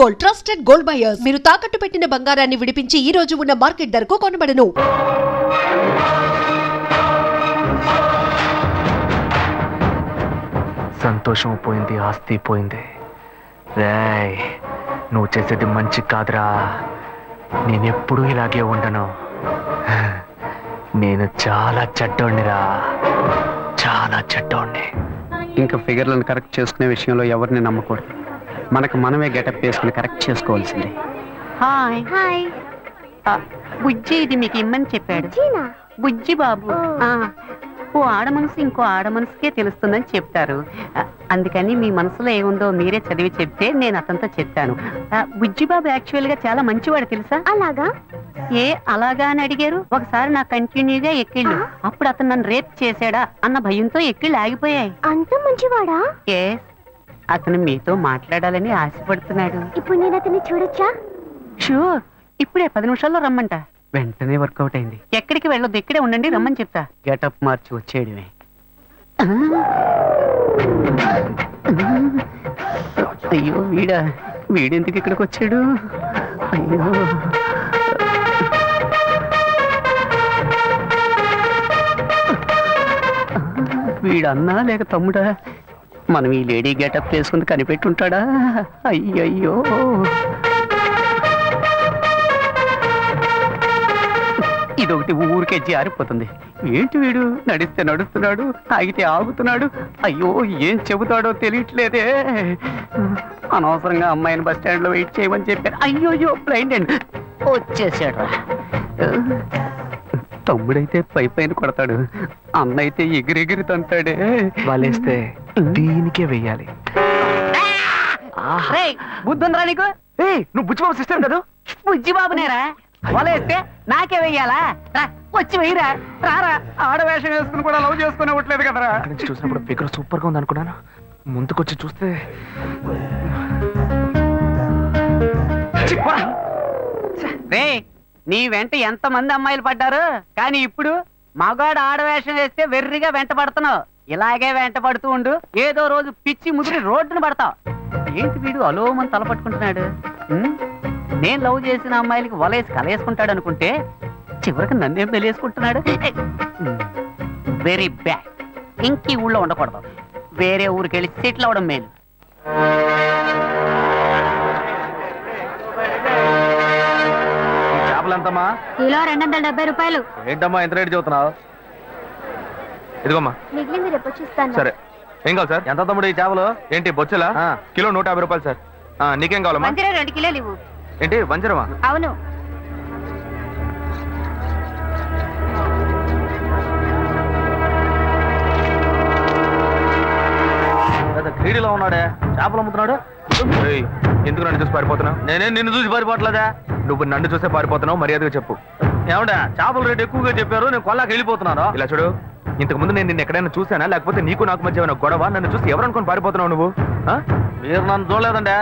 Gold, trusted gold buyers. మీరు తాకట్టు పెట్టిన బంగారాన్ని విడిపించి ఈ రోజు ఉన్న మార్కెట్ ధరకు కొనబడను. సంతోషం పోయింది, ఆస్తి పోయింది. రేయ్, నువ్వు చేసేది మంచి కాదురా. నేనెప్పుడూ ఇలాగే ఉండను. నేను చాలా చెడ్డోణ్ణిరా, చాలా చెడ్డోణ్ణి. ఇంకా ఫిగర్లను కరెక్ట్ చేసుకునే విషయంలో ఎవరిని నమ్మకూడదు. మనకు మనమే గెటప్ వేసుకుని కరెక్ట్ చేసుకోవాల్సిందే. Hi hi. బుజ్జి ఇది మీకు ఇమ్మని చెప్పాడు. బుజ్జి బాబు. ఓ ఆడ మనసు ఇంకో ఆడ మనసుకే తెలుస్తుందని చెప్తారు. అందుకని మీ మనసులో ఏముందో మీరే చదివి చెప్తే నేను అతనితో చెప్తాను. బుజ్జి బాబు యాక్చువల్ గా చాలా మంచివాడు తెలుసా? అలాగా? ఏ అలాగా అని అడిగారు. ఒకసారి నాకు కంటిన్యూగా ఎక్కిళ్ళు. అప్పుడు అతను నన్ను రేప్ చేశాడా అన్న భయంతో ఎక్కిళ్ళు ఆగిపోయాయి. అంత మంచివాడా? ఏ అతను మీతో మాట్లాడాలని ఆశపడుతున్నాడు. ఇప్పుడు నేను అతన్ని చూడొచ్చా? షూర్, ఇప్పుడే 10 నిమిషాల్లో రమ్మంట. వెంటనే వర్కౌట్ అయింది. ఎక్కడికి వెళ్ళొద్దు, ఇక్కడే ఉండండి, రమ్మని చెప్తా. గెటప్ మార్చి వచ్చేయడమే. అయ్యో వీడెందుకు ఇక్కడికి వచ్చాడు? అయ్యో వీడన్నా లేక తమ్ముడా? మనం ఈ లేడీ గెటప్ వేసుకుని కనిపెట్టుంటాడా? అయ్యయ్యో ఇదొకటి ఊరికే జారిపోతుంది. ఏంటి వీడు నడిస్తే నడుస్తున్నాడు, ఆగితే ఆగుతున్నాడు. అయ్యో ఏం చెబుతాడో తెలియట్లేదే. అనవసరంగా అమ్మాయిని బస్ స్టాండ్ లో వెయిట్ చేయమని చెప్పారు. అయ్యోయ్యో బ్లైండ్ అండ్ వచ్చేసాడు. తమ్ముడైతే పైన కొడతాడు, అన్నైతే ఎగిరెగిరి తంతాడే. వాళ్ళేస్తే దీనికే వెయ్యాలి. బుద్ధుందిరా నీకు? నువ్వు బుచ్చిబాబు సిస్టర్ కదా? బుజ్జి బాబునేరా? వలేస్తే నాకే వెయ్యాలా? వచ్చి వెయ్యరా, రారా. ఆడవేషం వేసుకుని కూడా లవ్ చేసుకుని ఇవ్వట్లేదు కదరా. నుంచి చూసినప్పుడు ఫిగర్ సూపర్ గా ఉంది అనుకున్నాను. ముందుకొచ్చి చూస్తే రే, నీ వెంట ఎంత మంది అమ్మాయిలు పడ్డారు, కానీ ఇప్పుడు మగాడు ఆడవేషం వేస్తే వెర్రిగా వెంట పడుతున్నావు. ఇలాగే వెంట పడుతూ ఉండు, ఏదో రోజు పిచ్చి ముదిరి రోడ్డును పడతావు. ఏంటి వీడు అలోమని తలపట్టుకుంటున్నాడు? నేను లవ్ చేసిన అమ్మాయిలకి వలేసి కలేసుకుంటాడు అనుకుంటే చివరికి నన్నేం పెళ్ళేసుకుంటున్నాడు. Very bad. ఇంకీ ఊళ్ళో ఉండకూడదు, వేరే ఊరికి వెళ్ళి సెటిల్ అవడం మేలు. చేపలంతమ్మా? కిలో 270 రూపాయలు. ఏంటమ్మా ఎంత రేటు చెబుతున్నావు? ఇదిగోమ్మా. మిగిలింది రేపు వచ్చిస్తాను. సరే, ఏం కావాలి సార్? ఎంత తమ్ముడు ఈ చేపలు? ఏంటి బొచ్చెలా? కిలో 150 రూపాయలు సార్. నీకేం కావాలమ్మా? 2 కిలోలు ఇవ్వు. ఏంటి వంజరమా? అవును. క్రీడలో ఉన్నాడే, చేపలు అమ్ముతున్నాడు. ఎందుకు నన్ను చూసి పారిపోతున్నావు? నేనేం నిన్ను చూసి పారిపోవట్లేదా? నువ్వు నన్ను చూసే పారిపోతున్నావు, మర్యాదగా చెప్పు. ఏమంటే చేపల రేటు ఎక్కువగా చెప్పారు, నేను కొల్లాకి వెళ్ళిపోతున్నాను. ఇలా చూడు, ఇంతకు ముందు నేను నిన్ను ఎక్కడైనా చూసానా, లేకపోతే నీకు నాకు మధ్య ఏమైనా గొడవ? నన్ను చూసి ఎవరు అనుకుని పారిపోతున్నావు నువ్వు? మీరు నన్ను చూడలేదండి,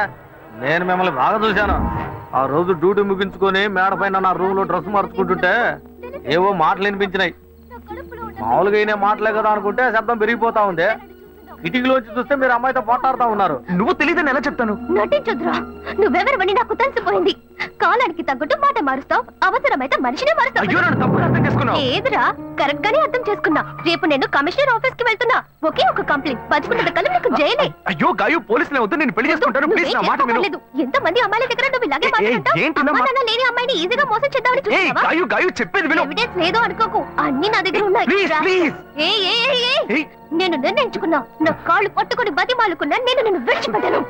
నేను మిమ్మల్ని బాగా చూశాను. ఆ రోజు డ్యూటీ ముగించుకొని మేడ పైన నా రూమ్ లో డ్రెస్ మార్చుకుంటుంటే ఏవో మాటలు వినిపించినాయి. మామూలుగా అయినా మాటలే కదా అనుకుంటే శబ్దం పెరిగిపోతా ఉంది. కిటికీలోంచి చూస్తే మీరు అమ్మాయితో పోట్లాడుతూ ఉన్నారు. నువ్వు తెలియదని ఎలా చెప్తాను? నటించొద్దురా, నువ్వెవరివని నాకు తెలిసిపోయింది. కాలానికి తగ్గట్టు మాట మారుస్తావు, అవసరమైతే మనిషినే మారుస్తావు. అయ్యో, నన్ను తప్పుగా అర్థం చేసుకున్నావు. ఏదిరా, కరెక్ట్ గానే అర్థం చేసుకున్నా. రేపు నేను కమిషనర్ ఆఫీస్ కి వెళ్తున్నా. ఒకే ఒక కంప్లైంట్, 10 కల్లా నీకు జైలే. అయ్యో గాయు, పోలీసులే వద్దు, నేను పెళ్లి చేసుకుంటాను. ప్లీజ్ నా మాట విను. ఎంత మంది అమ్మాయిల దగ్గర నువ్వు ఇలాగే మాట్లాడతావు? లేని అమ్మాయిని ఈజీగా మోసం చేద్దామని చూస్తావా? గాయు గాయు చెప్పేది విను. ఎవిడెన్స్ లేదు అనుకోకు, అన్ని నా దగ్గర ఉన్నాయి. నేను నిర్ణయించుకున్నా, నా కాళ్ళు పట్టుకుని బతిమాలుకున్నా, నేను నిన్ను విడిచిపెట్టాను.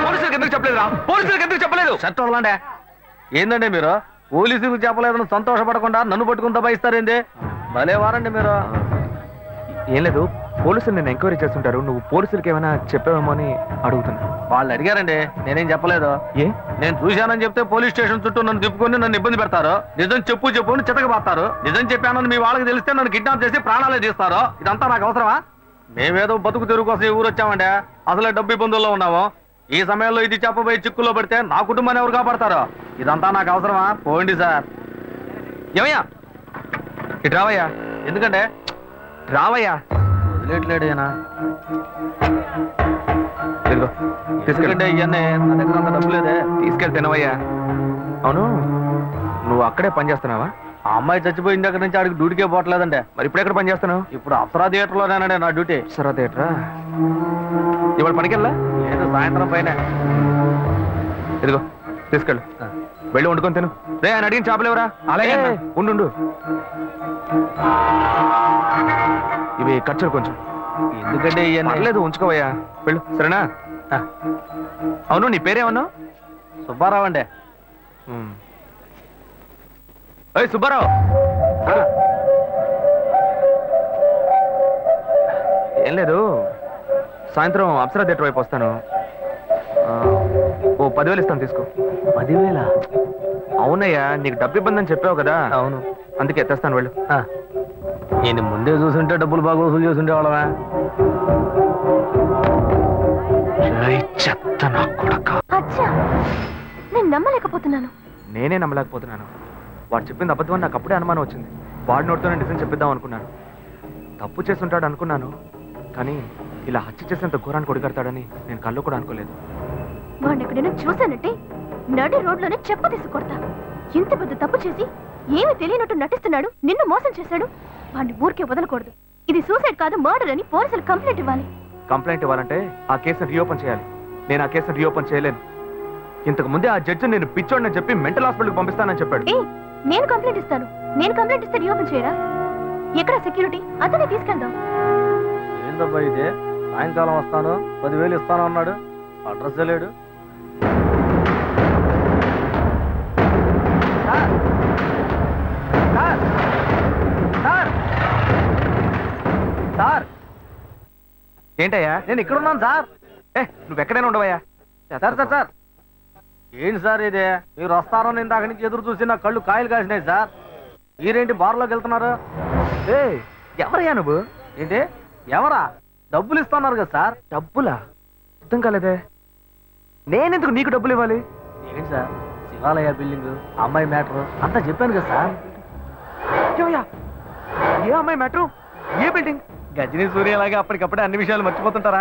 పోలీసులకు ఎందుకు చెప్పలేదురా? పోలీసులకు ఎందుకు చెప్పలేదు? చట్టంలాండే ఏందండి మీరు? పోలీసులకు చెప్పలేదని సంతోషపడకుండా నన్ను పట్టుకుని దబాయిస్తారేంది? భలే వారండి మీరు. ఏం లేదు, పోలీసులు నేను ఎంక్వైరీ చేస్తుంటారు. నువ్వు పోలీసులకి ఏమైనా చెప్పావేమో అని అడుగుతున్నా. వాళ్ళు అడిగారండి, నేనేం చెప్పలేదు. ఏ? నేను చూశానని చెప్తే పోలీస్ స్టేషన్ చుట్టూ నన్ను తిప్పుకొని నన్ను ఇబ్బంది పెడతారు. నిజం చెప్పు అని చితకబాస్తారు. నిజం చెప్పానని మీ వాళ్ళకి తెలిస్తే నన్ను కిడ్నాప్ చేసి ప్రాణాలే తీస్తారు. ఇదంతా నాకు అవసరమా? మేమేదో బతుకు తెరుగు కోసం ఈ ఊరు వచ్చామంటే అసలే డబ్బు ఇబ్బందుల్లో ఉన్నాము. ఈ సమయంలో ఇది చెప్పబోయి చిక్కుల్లో పడితే నా కుటుంబాన్ని ఎవరు కాపాడతారో? ఇదంతా నాకు అవసరమా? పోండి సార్. ఏమయ్యా, ఇటు రావయ్యా. ఎందుకంటే రావయ్యా. వదిలేట్లేడేనా ఇదిగో తీసుకెళ్ళి ఎందుకంటే ఇవన్నీ నా దగ్గర అంత డబ్బు లేదే. తీసుకెళ్ళి తినవయ్యా. అవును, నువ్వు అక్కడే పని చేస్తున్నావా? ఆ అమ్మాయి చచ్చిపోయిన దగ్గర నుంచి ఆడికి డ్యూటీకే పోవట్లేదంటే. మరి ఇప్పుడు ఎక్కడ పని చేస్తున్నావు? ఇప్పుడు అప్సరా థియేటర్లోనేనండి నా డ్యూటీ. సరే థియేటరా. ఇవాళ పనికెళ్ళా? లేదు, సాయంత్రం పైన. ఇదిగో తీసుకెళ్ళు, వెళ్ళి వండుకొని తిను. రే ఆయన అడిగిన చేపలు ఎవరా? అలాగే అన్న. ఉండు. ఇవి ఖర్చులు కొంచెం. ఎందుకంటే ఇవన్నీ పర్లేదు, ఉంచుకోవయ్యా. వెళ్ళు, సరేనా? అవును, నీ పేరేమన్నావు? సుబ్బారావు అండి. ఏయ్ సుబ్బారావు, ఏం లేదు, సాయంత్రం అప్సరా థియేటర్ వైపు వస్తాను. ఓ 10,000 ఇస్తాను, తీసుకో. 10,000? అవునయ్యా, నీకు డబ్బు ఇబ్బంది అని చెప్పావు కదా. అవును. అందుకే తెస్తాను, వెళ్ళు. నేను ముందే చూసుంటే డబ్బులు బాగా వసూలు చేసుంటే వాళ్ళవా. చెత్త నా కొడక. అచ్చా, నేను నమ్మలేకపోతున్నాను. నేనే నమ్మలేకపోతున్నాను. వాడు చెప్పింది అబద్ధం అని నాకు అప్పుడే అనుమానం వచ్చింది. వాడి నోటితోనే నిజం చెప్పిద్దాం అనుకున్నాను. తప్పు చేస్తుంటాడు అనుకున్నాను, కానీ ఇలా హత్య చేసేంత ఘోరాన్ని కొడిగడతాడని నేను కళ్ళు కూడా అనుకోలేదు. వాడిని ఎక్కడైనా చూశానంటే నడి రోడ్లోనే చెప్ప తీసి కొడతా. ఇంత పెద్ద తప్పు చేసి ఏమీ తెలియనట్టు నటిస్తున్నాడు, నిన్ను మోసం చేశాడు. వాడిని ఊరికే వదలకూడదు. ఇది సూసైడ్ కాదు, మర్డర్ అని పోలీసులు కంప్లైంట్ ఇవ్వాలి. కంప్లైంట్ ఇవ్వాలంటే ఆ కేసును రీఓపెన్ చేయాలి. నేను ఆ కేసును రీఓపెన్ చేయలేను. ఇంతకు ముందే ఆ జడ్జి నేను పిచ్చోడిని చెప్పి మెంటల్ హాస్పిటల్కి పంపిస్తానని చెప్పాడు. నేను కంప్లైంట్ ఇస్తాను. నేను కంప్లైంట్ ఇస్తే రీఓపెన్ చేయరా? ఎక్కడ సెక్యూరిటీ? అతనే తీసుకెళ్దాం. ఏందబ్బా ఇదే, సాయంకాలం వస్తాను 10,000 ఇస్తాను అన్నాడు, అడ్రస్ లేడు. సార్, ఏంటయ్యా? నేను ఇక్కడ ఉన్నాను సార్. నువ్వు ఎక్కడైనా ఉండవయ్యా. సార్ ఏంటి సార్ ఇదే? మీరు వస్తారని ఇందాక నుంచి ఎదురు చూసి నా కళ్ళు కాయలు కాసినాయి సార్. మీరేంటి బార్లోకి వెళ్తున్నారు? ఎవరయ్యా నువ్వు? ఏంటి ఎవరా? డబ్బులు ఇస్తున్నారు కదా సార్. డబ్బులా? అర్థం కాలేదే. నేనెందుకు నీకు డబ్బులు ఇవ్వాలి? ఏంటి సార్, శివాలయ బిల్డింగ్, అమ్మాయి మ్యాటర్ అంతా చెప్పాను కదా సార్. ఏమయ్యా? ఏ అమ్మాయి మ్యాటర్? ఏ బిల్డింగ్? గజనీ సూర్యలాగా అప్పటికప్పుడే అన్ని విషయాలు మర్చిపోతుంటారా?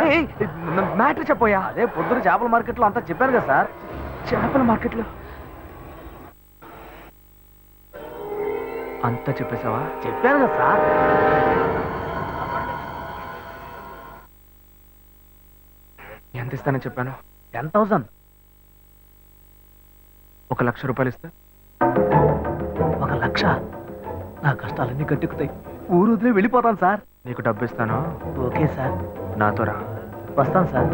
మ్యాటర్ చెప్పోయా. అదే పొద్దున చేపల మార్కెట్లో అంతా చెప్పాను కదా సార్. చేపల మార్కెట్లో అంతా చెప్పేశావా? చెప్పాను కదా సార్. ఎంత ఇస్తానని చెప్పాను? 10,000. 1,00,000 రూపాయలు ఇస్తా. 1,00,000? నా కష్టాలన్నీ గట్టెక్కుతాయి. ఊరు వదిలే వెళ్ళిపోతాను సార్. నీకు డబ్బు ఇస్తాను, ఓకే సార్. నాతో రా. వస్తాను సార్.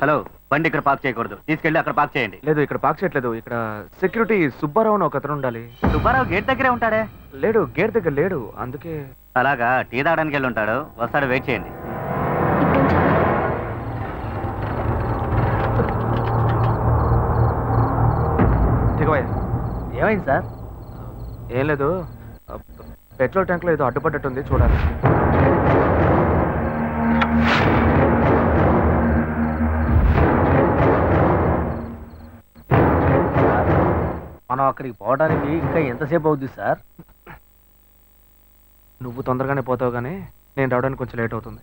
హలో, బండి ఇక్కడ పార్క్ చేయకూడదు, తీసుకెళ్ళి అక్కడ పార్క్ చేయండి. లేదు, ఇక్కడ పార్క్ చేయట్లేదు. ఇక్కడ సెక్యూరిటీ సుబ్బారావు అని ఒక అతను ఉండాలి. సుబ్బారావు గేట్ దగ్గరే ఉంటాడే. లేడు, గేట్ దగ్గర లేడు, అందుకే. అలాగా, టీ తాగడానికి వెళ్ళి ఉంటాడు, వస్తాడు, వెయిట్ చేయండి. దిగవయ్యా. ఏమైంది సార్? ఏం లేదు, పెట్రోల్ ట్యాంక్ లో ఏదో అడ్డుపడ్డట్టుంది, చూడాలి. మనం అక్కడికి పోవడానికి ఇంకా ఎంతసేపు అవుద్ది సార్? నువ్వు తొందరగానే పోతావు, కానీ నేను రావడానికి కొంచెం లేట్ అవుతుంది.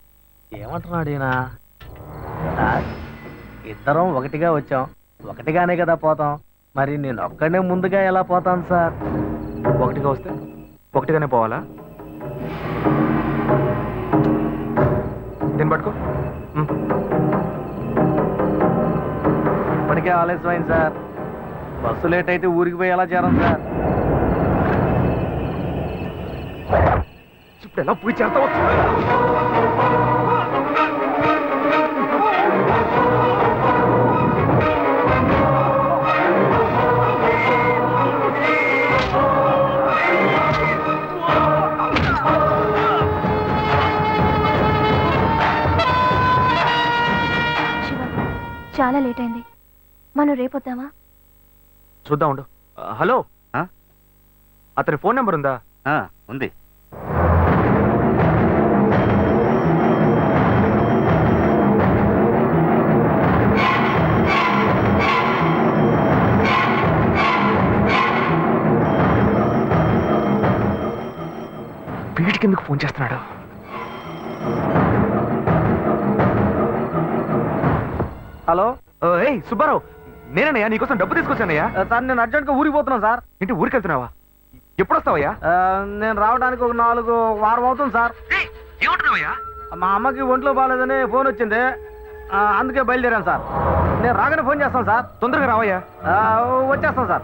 ఏమంటున్నాడు ఈయన? సార్, ఇద్దరం ఒకటిగా వచ్చాం, ఒకటిగానే కదా పోతాం. మరి నేను ఒక్కడే ముందుగా ఎలా పోతాను సార్? ఒకటిగా వస్తే ఒకటిగానే పోవాలా? దీన్ని పట్టుకో. ఇప్పటికే ఆలస్యమైంది సార్. బస్సు లేట్ అయితే ఊరికి పోయి ఎలా చేరం సార్? ఇప్పుడు ఎలా పోయి చేస్తావు? చాలా లేట్ అయింది, మనం రేపొద్దామా? చూద్దాం, ఉండు. హలో, అతని ఫోన్ నెంబర్ ఉందా? ఉంది. ఫోన్ చేస్తున్నాడు. హలో, ఏయ్ సుబ్బారావు, నేనయ్యా నీకోసం డబ్బు తీసుకొచ్చానయ్యా. సార్ నేను అర్జెంట్గా ఊరికి పోతున్నాను సార్. ఏంటి ఊరికి వెళ్తున్నావా? ఎప్పుడు వస్తావయ్యా? నేను రావడానికి ఒక 4 వారం అవుతుంది సార్. ఏమంటున్నావయ్యా? మా అమ్మకి ఒంట్లో బాగాలేదని ఫోన్ వచ్చింది, అందుకే బయలుదేరాను సార్. నేను రాగానే ఫోన్ చేస్తాను సార్. తొందరగా రావయ్యా. వచ్చేస్తాను సార్.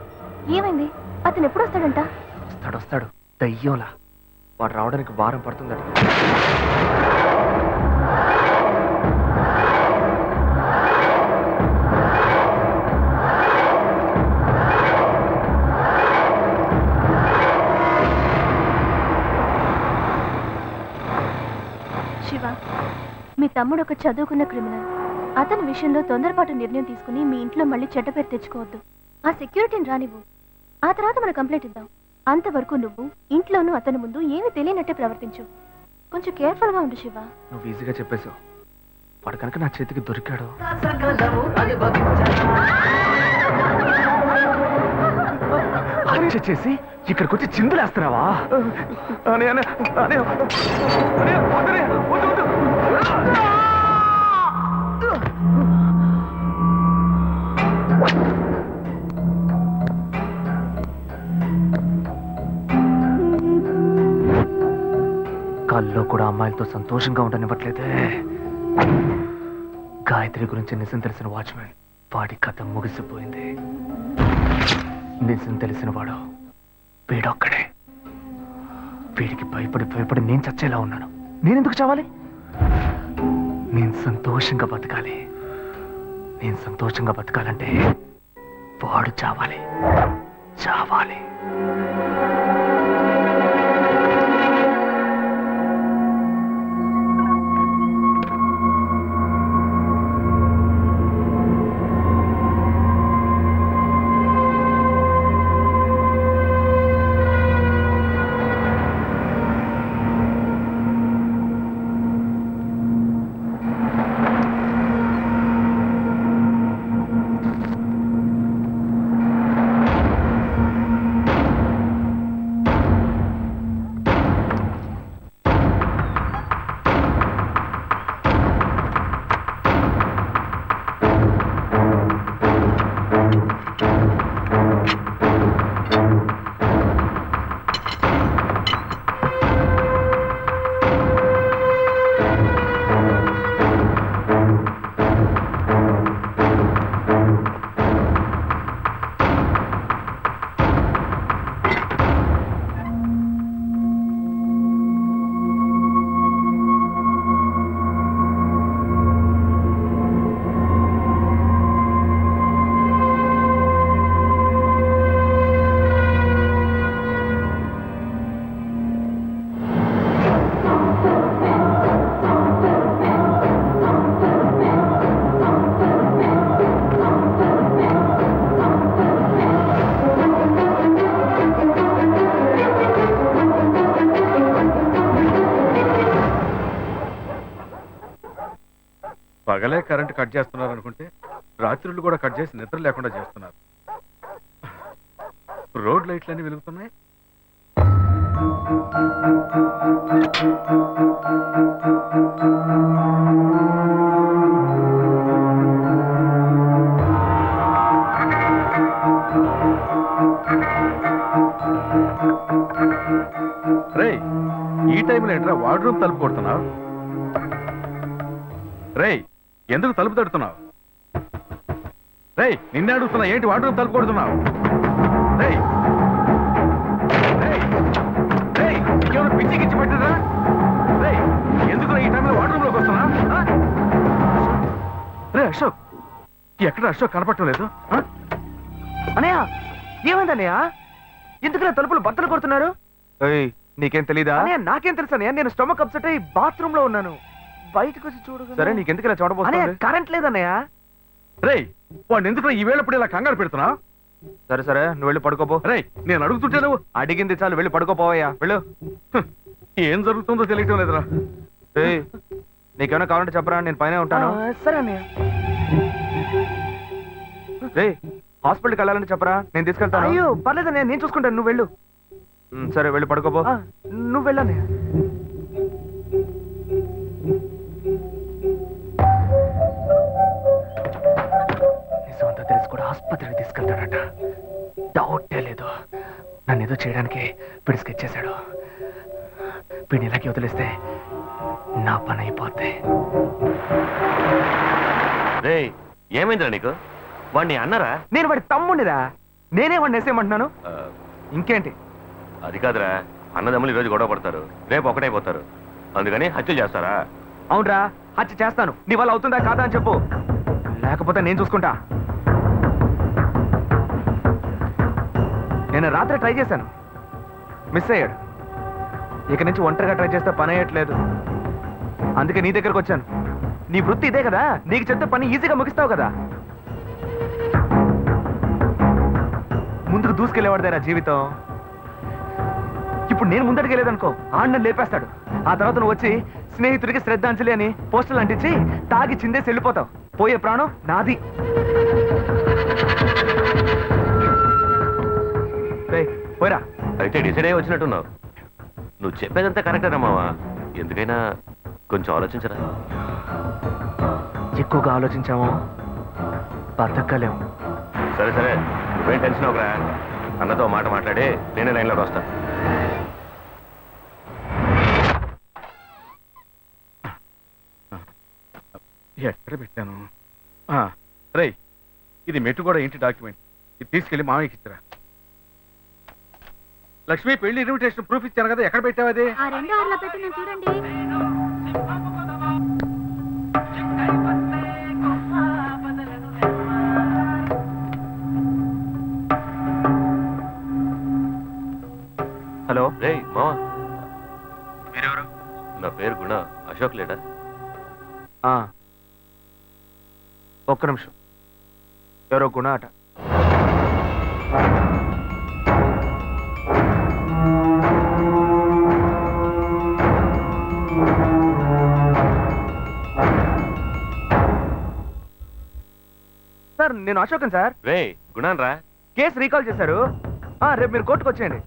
ఏమైంది? అతను ఎప్పుడు వస్తాడంట? వస్తాడు దయ్యంలా. వాడు రావడానికి వారం పడుతుందట. శివ, మీ తమ్ముడు ఒక చదువుకున్న క్రిమినల్. అతని విషయంలో తొందరపాటు నిర్ణయం తీసుకుని మీ ఇంట్లో మళ్ళీ చెడ్డ పేరు తెచ్చుకోవద్దు. ఆ సెక్యూరిటీని రానివ్వు, ఆ తర్వాత మనం కంప్లైంట్ ఇద్దాం. అంతవరకు నువ్వు ఇంట్లోనూ అతని ముందు ఏమీ తెలియనట్టే ప్రవర్తించు. కొంచెం కేర్ఫుల్ గా ఉండు శివ. నువ్వు ఈజీగా చెప్పేశావు. వాడు కనుక నా చేతికి దొరికాడు. హత్య చేసి ఇక్కడికి వచ్చి చిందులేస్తున్నావా? కల్లో కూడా అమ్మాయిలతో సంతోషంగా ఉండనివ్వట్లేదే. గాయత్రి గురించి నిజం తెలిసిన వాచ్మెన్, వాడి కథ ముగిసిపోయింది. నిజం తెలిసిన వాడు వీడొక్కడే. వీడికి భయపడి నేను చచ్చేలా ఉన్నాను. నేనెందుకు చావాలి? నేను సంతోషంగా బతకాలి. నేను సంతోషంగా బతకాలంటే వాడు చావాలి. పగలే కరెంట్ కట్ చేస్తున్నారు అనుకుంటే రాత్రులు కూడా కట్ చేసి నిద్ర లేకుండా చేస్తున్నారు. రోడ్ లైట్లన్నీ వెలుగుతున్నాయి. రేయ్, ఈ టైంలో ఏంట్రా వార్డ్రూమ్ తలుపు కొడుతున్నావు? రేయ్, ఎందుకు తలుపు తడుతున్నావు? రేయ్, నిన్నే అడుగుతున్నా, ఏంటి వార్డ్రూమ్ తలుపు కొడుతున్నావు? రేయ్ ఇంకేమైనా పిచ్చి గిచ్చి పెట్టిరా? రేయ్, ఎందుకు ఈ టైంలో వార్డ్రూమ్ లోకి వస్తున్నా? రే అశోక్, ఎక్కడ అశోక్ కనపడటం లేదు? అనయ్య, ఏమైందన్నయ్య? ఎందుకు తలుపులు బద్దలు కొడుతున్నారు? నీకేం తెలీదా? నాకేం తెలుసు అన్నయ్య, నేను స్టమక్ అప్సెట్ అయ్యి బాత్రూమ్ లో ఉన్నాను. బయటకు వచ్చి చూడు. సరే, నీకెందుకు ఇలా చూడబోతున్నా? కరెంట్ లేదన్నయ్య. రేయ్, వాడిని ఎందుకు ఈ వేళప్పుడు ఇలా కంగారు పెడుతున్నా? సరే నువ్వు వెళ్ళి పడుకోపో. రేయ్, నేను అడుగుతుంటే నువ్వు అడిగింది చాలు, వెళ్ళి పడుకోపోవయ్యా, వెళ్ళు. ఏం జరుగుతుందో తెలియటం లేదురా. నీకేమైనా కావాలంటే చెప్పరా, నేను పైన ఉంటాను. సరే అన్నయ్య. రే, హాస్పిటల్కి వెళ్ళాలని చెప్పరా, నేను తీసుకెళ్తాను. అయ్యో పర్లేదన్నయ్య, నేను చూసుకుంటాను, నువ్వు వెళ్ళు. సరే వెళ్ళి పడుకోపో. నువ్వు వెళ్ళన్నయ్య. అంటాడట. డౌటే లేదు, నన్ను ఏదో చేయడానికి వీడు స్కెచ్ చేశాడు. వీడిని ఇలాగే వదిలేస్తే నా పని అయిపోద్ది. రే ఏమైందిరా నీకు? వాడిని అన్నారా? నేను వాడి తమ్ముడిరా, నేనే వాడిని వేసేయమంటున్నాను. ఇంకేంటి? అది కాదురా, అన్నదమ్ములు ఈరోజు గొడవ పడతారు, రేపు ఒకటైపోతారు, అందుకని హత్య చేస్తారా? అవునరా, హత్య చేస్తాను. నీ వల్ల అవుతుందా కాదా అని చెప్పు, లేకపోతే నేను చూసుకుంటా. నేను రాత్రి ట్రై చేశాను, మిస్ అయ్యాడు. ఇక నుంచి ఒంటరిగా ట్రై చేస్తే పని అయ్యట్లేదు, అందుకే నీ దగ్గరకు వచ్చాను. నీ వృత్తి ఇదే కదా, నీకు చెప్తే పని ఈజీగా ముగిస్తావు కదా. ముందుకు దూసుకెళ్ళేవాడిదేనా జీవితం. ఇప్పుడు నేను ముందడికెళ్ళేదనుకో, ఆడిని లేపేస్తాడు. ఆ తర్వాత నువ్వు వచ్చి స్నేహితుడికి శ్రద్ధాంజలి అని పోస్టర్లు అంటించి తాగి చిందేసి వెళ్ళిపోతావు. పోయే ప్రాణం నాది. పోయిరా. అయితే డిసైడ్ అయ్యి వచ్చినట్టున్నావు. నువ్వు చెప్పేదంతా కరెక్టేనా మావా? ఎందుకైనా కొంచెం ఆలోచించరా. ఎక్కువగా ఆలోచించాము బతకలేము. సరే సరే, నువ్వేం టెన్షన్ అవ్వరా. అన్నతో మాట మాట్లాడి నేనే లైన్లోకి వస్తా. ఎక్కడ పెట్టాను? రే, ఇది మెట్టు కూడా ఇంటి డాక్యుమెంట్. ఇది తీసుకెళ్లి మామయ్యకి ఇచ్చిరా. లక్ష్మి, పెళ్లి ఇన్విటేషన్ ప్రూఫ్ ఇచ్చాను కదా, ఎక్కడ పెట్టావు అది? ఆ 2 ఆర్లో పెట్టి చూడండి. హలో. రే మావా, మీరెవరు? నా పేరు గుణ. అశోక్ లేడా? ఒక్క నిమిషం. ఎవరో గుణ అట. సార్, నేను అశోకన్ సార్. రే గుణాన్ రా. కేసు రీకాల్ చేశారు. రేపు మీరు కోర్టుకు వచ్చేయండి.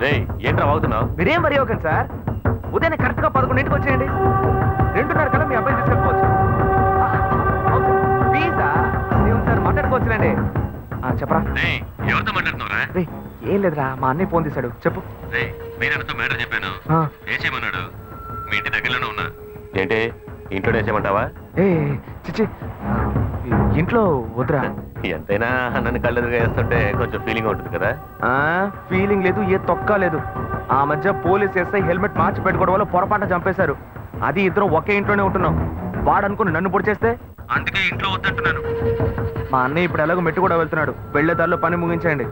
రే ఏంట్రా వాగుతున్నావు? మీరేం వరి అవ్వకండి సార్. ఉదయం కరెక్ట్గా 11ంటికి వచ్చేయండి. 2:30 కల్లా మీ అబ్బాయి తీసుకెళ్ళిపోవచ్చు. ప్లీజా దేవుని సార్, మాట్లాడుకోవచ్చులేండి. చెప్పరా. ఎవరితో మాట్లాడుతున్నావురా? రే, ఏం లేదురా, మా అన్నయ్య ఫోన్ తీశాడు. చెప్పు. రే మీరన్నతో మ్యాటర్ చెప్పాను, వేసేయమన్నాడు. మీ ఇంటి దగ్గరలోనే ఉన్నా. ఏంటి ఇంట్లో వేసేయమంటావా? ఏ చిచి, ఇంట్లో వద్దురా. ఎంతైనా నన్ను కళ్ళెదురుగా వేస్తుంటే కొంచెం ఫీలింగ్ ఉంటుంది కదా. ఫీలింగ్ లేదు, ఏ తొక్క లేదు. ఆ మధ్య పోలీస్ ఎస్ఐ హెల్మెట్ మార్చి పెట్టుకోవడం వల్ల పొరపాటు చంపేశారు. అది ఇద్దరం ఒకే ఇంట్లోనే ఉంటున్నాం. వాడు అనుకుని నన్ను పొడి చేస్తే అందుకే ఇంట్లో వద్దంటున్నాను. మా అన్నయ్య ఇప్పుడు ఎలాగో మెట్టు కూడా వెళ్తున్నాడు. వెళ్లే దారిలో పని ముగించండి.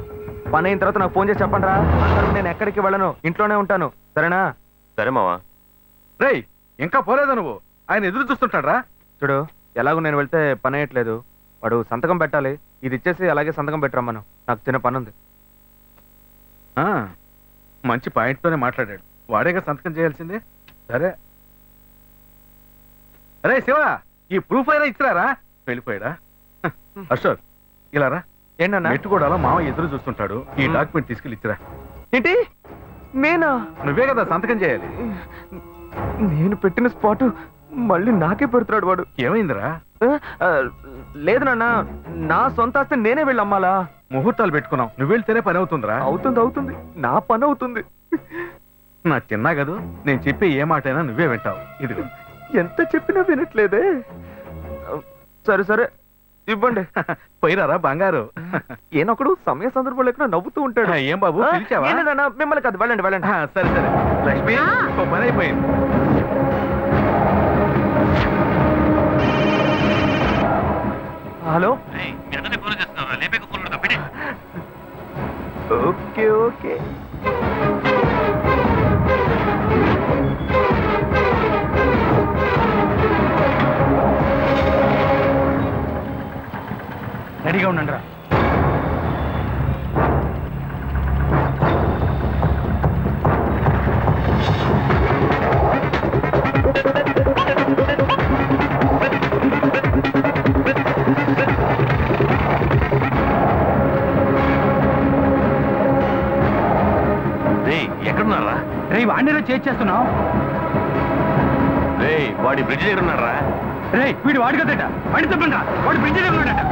పని అయిన తర్వాత నాకు ఫోన్ చేసి చెప్పండి రా. నేను ఎక్కడికి వెళ్ళను, ఇంట్లోనే ఉంటాను. సరేనా? సరే మావా. రే, ఇంకా పోలేదా నువ్వు? ఆయన ఎదురు చూస్తుంటాడు రా. చూడు, ఎలాగో నేను వెళ్తే పని అయ్యట్లేదు. వాడు సంతకం పెట్టాలి. ఇది ఇచ్చేసి అలాగే సంతకం పెట్టరమ్మను. నాకు చిన్న పని ఉంది. మంచి పాయింట్తోనే మాట్లాడాడు. వాడేగా సంతకం చేయాల్సిందే. సరే. అరే శివ, ఈ ప్రూఫ్ అయినా ఇచ్చిరారా? వెళ్ళిపోయాడా? అశోక్, ఇలా రా. ఏంటన్నా? మెట్టుకోడాలో మామ ఎదురు చూస్తుంటాడు. ఈ డాక్యుమెంట్ తీసుకెళ్ళి ఇచ్చిరా. ఏంటి? నేనా? నువ్వే కదా సంతకం చేయాలి. నేను పెట్టిన స్పాట్ మళ్ళీ నాకే పెడుతున్నాడు వాడు. ఏమైందిరా? లేదు నాన్న, నా సొంత ఆస్తి నేనే వెళ్ళి అమ్మాలా. ముహూర్తాలు పెట్టుకున్నావు, నువ్వు వెళ్తేనే పని అవుతుందిరా. అవుతుంది, నా పని అవుతుంది. నా చిన్నా కదూ, నేను చెప్పే ఏ మాటైనా నువ్వే వింటావు. ఇదిగో. ఎంత చెప్పినా వినట్లేదే. సరే సరే, ఇవ్వండి. పోయిరారా బంగారు. ఏనొకడు సమయ సందర్భం లేకుండా నవ్వుతూ ఉంటాడు. ఏం బాబు, పిలిచావా? మిమ్మల్ని కాదు, వెళ్ళండి వెళ్ళండి. సరే సరే. లక్ష్మి, ఇంకో పని అయిపోయింది. హలో. Okay okay. రెడీగా ఉండండి రా. ఎక్కడున్నారా? రే, వాడిని చేస్తున్నావు. రే వాడి బ్రిడ్జ్ దగ్గర ఉన్నారా? రే, వీడు వాడి కదట. వాడి తప్పండి రా, వాడు బ్రిడ్జి దగ్గర ఉన్నాడట.